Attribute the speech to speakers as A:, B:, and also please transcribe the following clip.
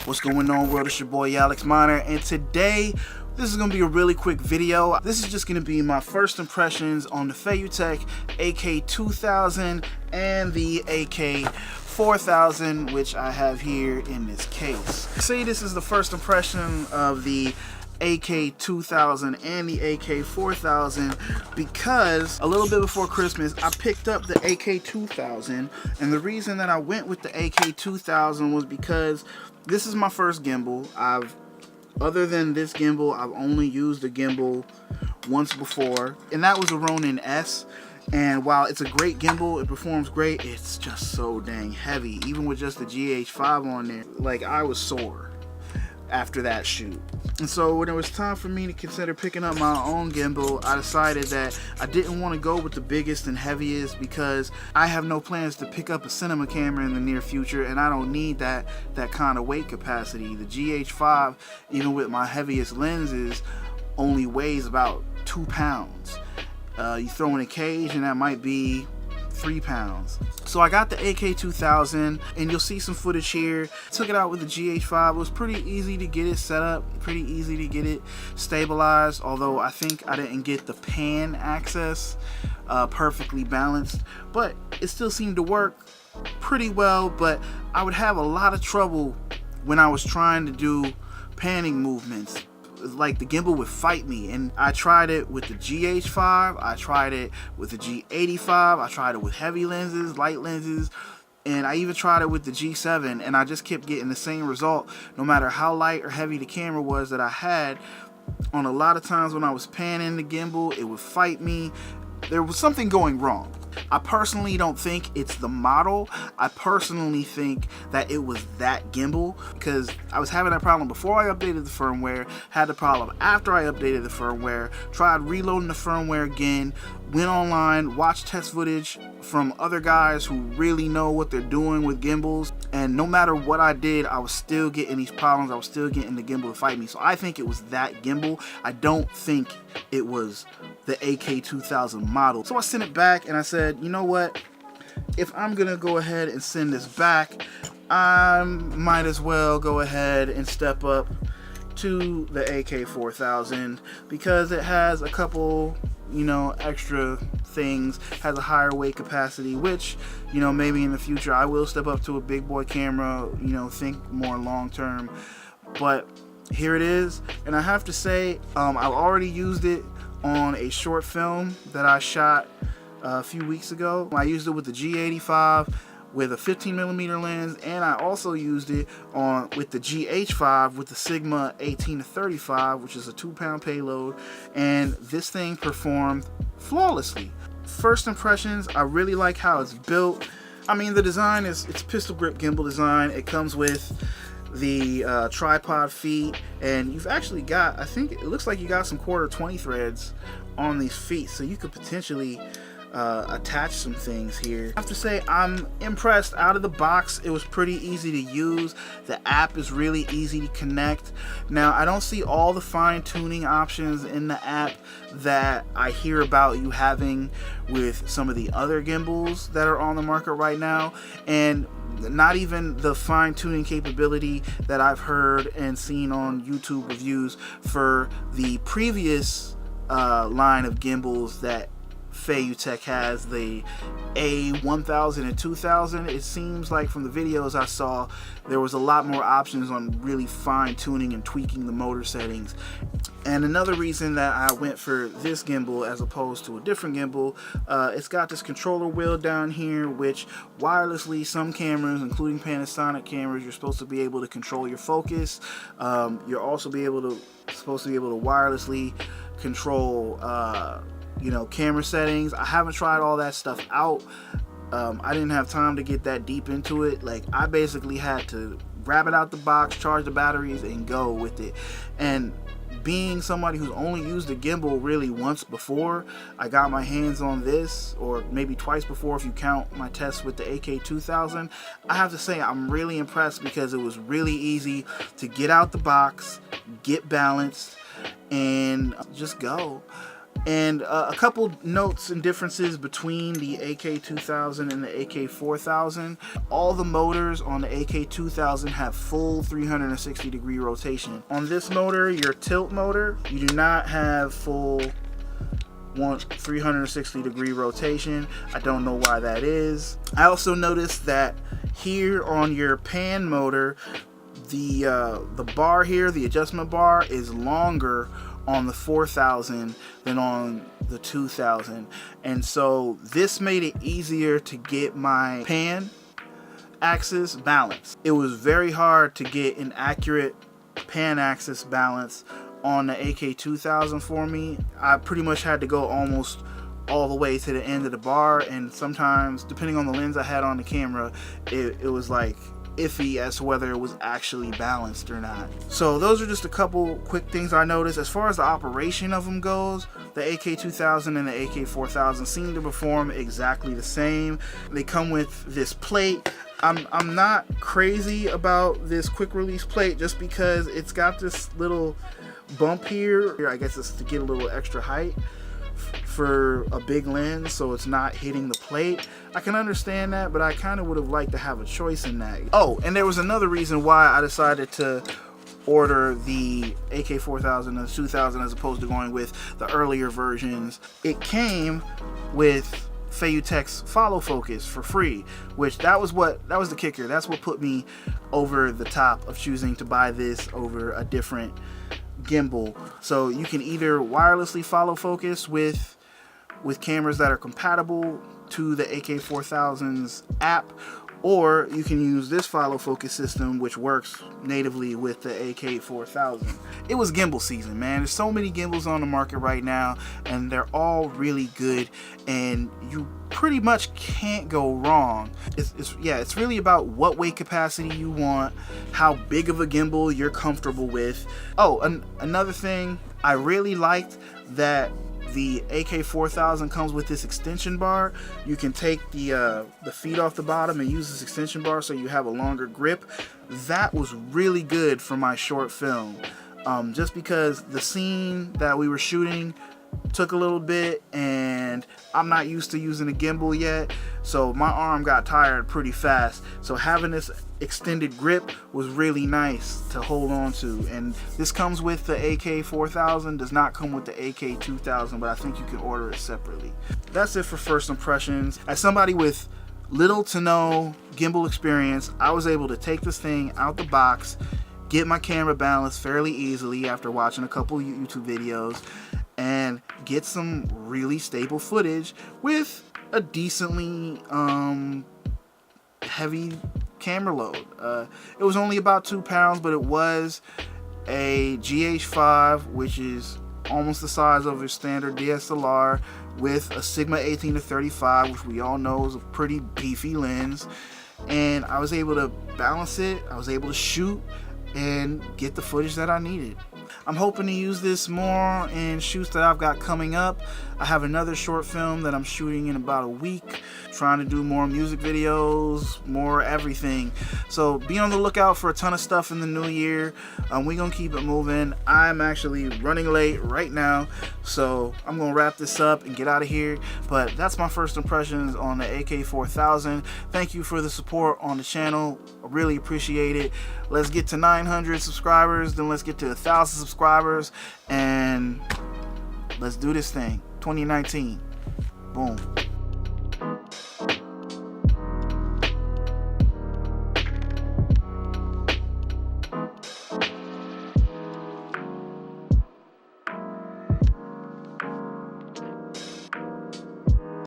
A: What's going on, world? It's your boy Alex Miner, and today this is going to be a really quick video. This is just going to be my first impressions on the Feiyu Tech AK2000 and the AK4000, which I have here in this case. Say this is the first impression of the AK2000 and the AK4000 because a little bit before Christmas I picked up the AK2000, and the reason that I went with the AK2000 was because this is my first gimbal. Other than this gimbal, I've only used a gimbal once before, and that was a Ronin S. And while it's a great gimbal, it performs great, it's just so dang heavy. Even with just the GH5 on there, like, I was sore after that shoot. And so when it was time for me to consider picking up my own gimbal, I decided that I didn't want to go with the biggest and heaviest because I have no plans to pick up a cinema camera in the near future, and I don't need that kind of weight capacity. The GH5, even with my heaviest lenses, only weighs about 2 pounds. You throw in a cage and that might be 3 pounds. So I got the AK2000, and you'll see some footage here. Took it out with the GH5. It was pretty easy to get it set up, pretty easy to get it stabilized, although I think I didn't get the pan access perfectly balanced, but it still seemed to work pretty well. But I would have a lot of trouble when I was trying to do panning movements. Like, the gimbal would fight me, and I tried it with the GH5, I tried it with the G85, I tried it with heavy lenses, light lenses, and I even tried it with the G7, and I just kept getting the same result no matter how light or heavy the camera was that I had. On a lot of times when I was panning the gimbal, it would fight me. There was something going wrong. I personally don't think it's the model. I personally think that it was that gimbal, because I was having that problem before I updated the firmware, had the problem after I updated the firmware, tried reloading the firmware again, went online, watched test footage from other guys who really know what they're doing with gimbals, and no matter what I did, I was still getting these problems. I was still getting the gimbal to fight me. So I think it was that gimbal. I don't think it was the AK2000 model. So I sent it back and I said, you know what, if I'm gonna go ahead and send this back, I might as well go ahead and step up to the AK4000 because it has a couple, you know, extra things, has a higher weight capacity, which, you know, maybe in the future I will step up to a big boy camera, you know, think more long term. But here it is, and I have to say, I've already used it on a short film that I shot a few weeks ago. I used it with the G85 with a 15mm lens, and I also used it with the GH5 with the Sigma 18-35, which is a 2-pound payload, and this thing performed flawlessly. First impressions, I really like how it's built. I mean, the design it's pistol grip gimbal design. It comes with the tripod feet, and you've actually got, I think it looks like you got some 1/4 threads on these feet, so you could potentially attach some things here. I have to say, I'm impressed. Out of the box, it was pretty easy to use. The app is really easy to connect. Now, I don't see all the fine-tuning options in the app that I hear about you having with some of the other gimbals that are on the market right now, and not even the fine-tuning capability that I've heard and seen on YouTube reviews for the previous line of gimbals that Feiyu Tech has, the A1000 and 2000. It seems like from the videos I saw, there was a lot more options on really fine-tuning and tweaking the motor settings. And another reason that I went for this gimbal as opposed to a different gimbal, it's got this controller wheel down here, which wirelessly, some cameras, including Panasonic cameras, you're supposed to be able to control your focus. You're also supposed to be able to wirelessly control you know, camera settings. I haven't tried all that stuff out. I didn't have time to get that deep into it. Like, I basically had to grab it out the box, charge the batteries, and go with it. And being somebody who's only used a gimbal really once before I got my hands on this, or maybe twice before if you count my tests with the AK2000, I have to say I'm really impressed because it was really easy to get out the box, get balanced, and just go. And a couple notes and differences between the AK2000 and the AK4000. All the motors on the AK2000 have full 360-degree rotation. On this motor, your tilt motor, you do not have full 360-degree rotation. I don't know why that is. I also noticed that here on your pan motor, the bar here, the adjustment bar, is longer on the 4000 than on the 2000, and so this made it easier to get my pan axis balance. It was very hard to get an accurate pan axis balance on the AK2000 for me. I pretty much had to go almost all the way to the end of the bar, and sometimes, depending on the lens I had on the camera, it was like iffy as to whether it was actually balanced or not. So those are just a couple quick things I noticed. As far as the operation of them goes, the AK2000 and the AK4000 seem to perform exactly the same. They come with this plate. I'm not crazy about this quick release plate just because it's got this little bump here. I guess it's to get a little extra height for a big lens, so it's not hitting the plate. I can understand that, but I kind of would have liked to have a choice in that. Oh, and there was another reason why I decided to order the AK4000 and the 2000 as opposed to going with the earlier versions. It came with Feiyu Tech's follow focus for free, which that was the kicker. That's what put me over the top of choosing to buy this over a different gimbal. So you can either wirelessly follow focus with cameras that are compatible to the AK4000's app, or you can use this follow focus system which works natively with the AK4000. It was gimbal season, man. There's so many gimbals on the market right now, and they're all really good, and you pretty much can't go wrong. It's really about what weight capacity you want, how big of a gimbal you're comfortable with. Oh, another thing, I really liked that the AK4000 comes with this extension bar. You can take the feet off the bottom and use this extension bar so you have a longer grip. That was really good for my short film, just because the scene that we were shooting took a little bit, and I'm not used to using a gimbal yet, so my arm got tired pretty fast. So having this extended grip was really nice to hold on to. And this comes with the AK4000, does not come with the AK2000, but I think you can order it separately. That's it for first impressions. As somebody with little to no gimbal experience, I was able to take this thing out the box, get my camera balanced fairly easily after watching a couple YouTube videos, and get some really stable footage with a decently heavy camera load. It was only about 2 pounds, but it was a GH5, which is almost the size of a standard DSLR, with a Sigma 18-35, which we all know is a pretty beefy lens. And I was able to balance it, I was able to shoot and get the footage that I needed. I'm hoping to use this more in shoots that I've got coming up. I have another short film that I'm shooting in about a week, trying to do more music videos, more everything. So be on the lookout for a ton of stuff in the new year. We're gonna keep it moving. I'm actually running late right now, so I'm gonna wrap this up and get out of here. But that's my first impressions on the AK4000. Thank you for the support on the channel. I really appreciate it. Let's get to 900 subscribers, then let's get to 1,000 subscribers, and let's do this thing. 2019. Boom.